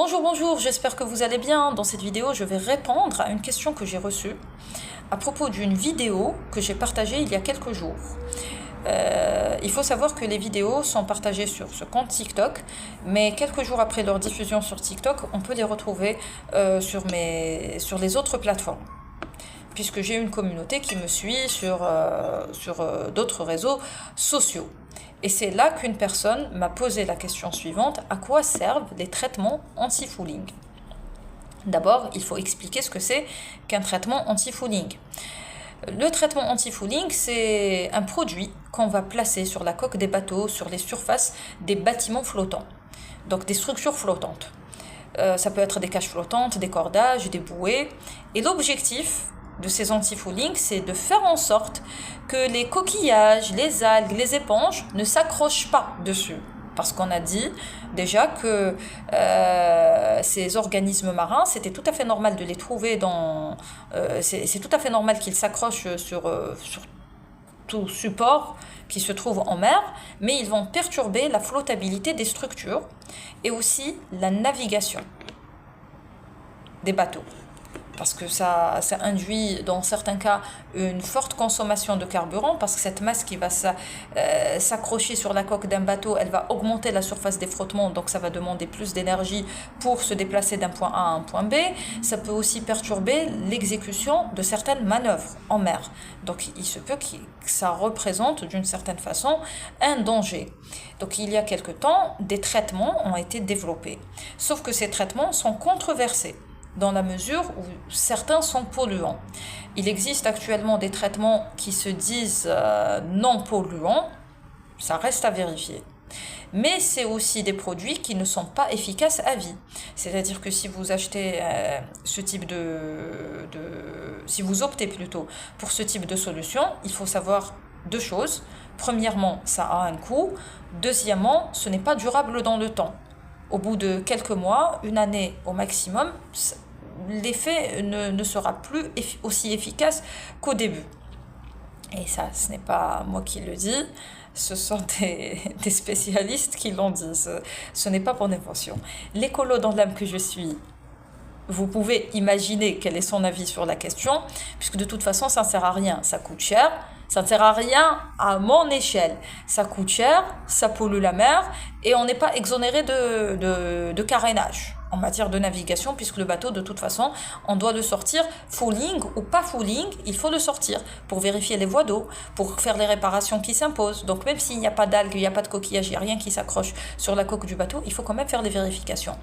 Bonjour, j'espère que vous allez bien. Dans cette vidéo, je vais répondre à une question que j'ai reçue à propos d'une vidéo que j'ai partagée il y a quelques jours. Il faut savoir que les vidéos sont partagées sur ce compte TikTok, mais quelques jours après leur diffusion sur TikTok, on peut les retrouver sur les autres plateformes, puisque j'ai une communauté qui me suit sur d'autres réseaux sociaux. Et c'est là qu'une personne m'a posé la question suivante: à quoi servent les traitements anti-fouling? D'abord, il faut expliquer ce que c'est qu'un traitement anti-fouling. Le traitement anti-fouling, c'est un produit qu'on va placer sur la coque des bateaux, sur les surfaces des bâtiments flottants, donc des structures flottantes. Ça peut être des cages flottantes, des cordages, des bouées. Et l'objectif de ces anti-fouling, c'est de faire en sorte que les coquillages, les algues, les éponges ne s'accrochent pas dessus. Parce qu'on a dit déjà que ces organismes marins, c'était tout à fait normal de les trouver c'est tout à fait normal qu'ils s'accrochent sur tout support qui se trouve en mer, mais ils vont perturber la flottabilité des structures et aussi la navigation des bateaux. Parce que ça induit dans certains cas une forte consommation de carburant, parce que cette masse qui va s'accrocher sur la coque d'un bateau, elle va augmenter la surface des frottements, donc ça va demander plus d'énergie pour se déplacer d'un point A à un point B. Ça peut aussi perturber l'exécution de certaines manœuvres en mer. Donc il se peut que ça représente d'une certaine façon un danger. Donc il y a quelque temps, des traitements ont été développés. Sauf que ces traitements sont controversés, dans la mesure où certains sont polluants. Il existe actuellement des traitements qui se disent non polluants, ça reste à vérifier. Mais c'est aussi des produits qui ne sont pas efficaces à vie. C'est-à-dire que si vous achetez si vous optez plutôt pour ce type de solution, il faut savoir deux choses. Premièrement, ça a un coût. Deuxièmement, ce n'est pas durable dans le temps. Au bout de quelques mois, une année au maximum, l'effet ne sera plus aussi efficace qu'au début. Et ça, ce n'est pas moi qui le dis, ce sont des spécialistes qui l'ont dit. Ce n'est pas mon invention. L'écolo dans l'âme que je suis, vous pouvez imaginer quel est son avis sur la question, puisque de toute façon, ça ne sert à rien, ça coûte cher. Ça ne sert à rien à mon échelle. Ça coûte cher, ça pollue la mer et on n'est pas exonéré de carénage en matière de navigation, puisque le bateau, de toute façon, on doit le sortir, fouling ou pas fouling, il faut le sortir pour vérifier les voies d'eau, pour faire les réparations qui s'imposent. Donc même s'il n'y a pas d'algues, il n'y a pas de coquillage, il n'y a rien qui s'accroche sur la coque du bateau, il faut quand même faire les vérifications.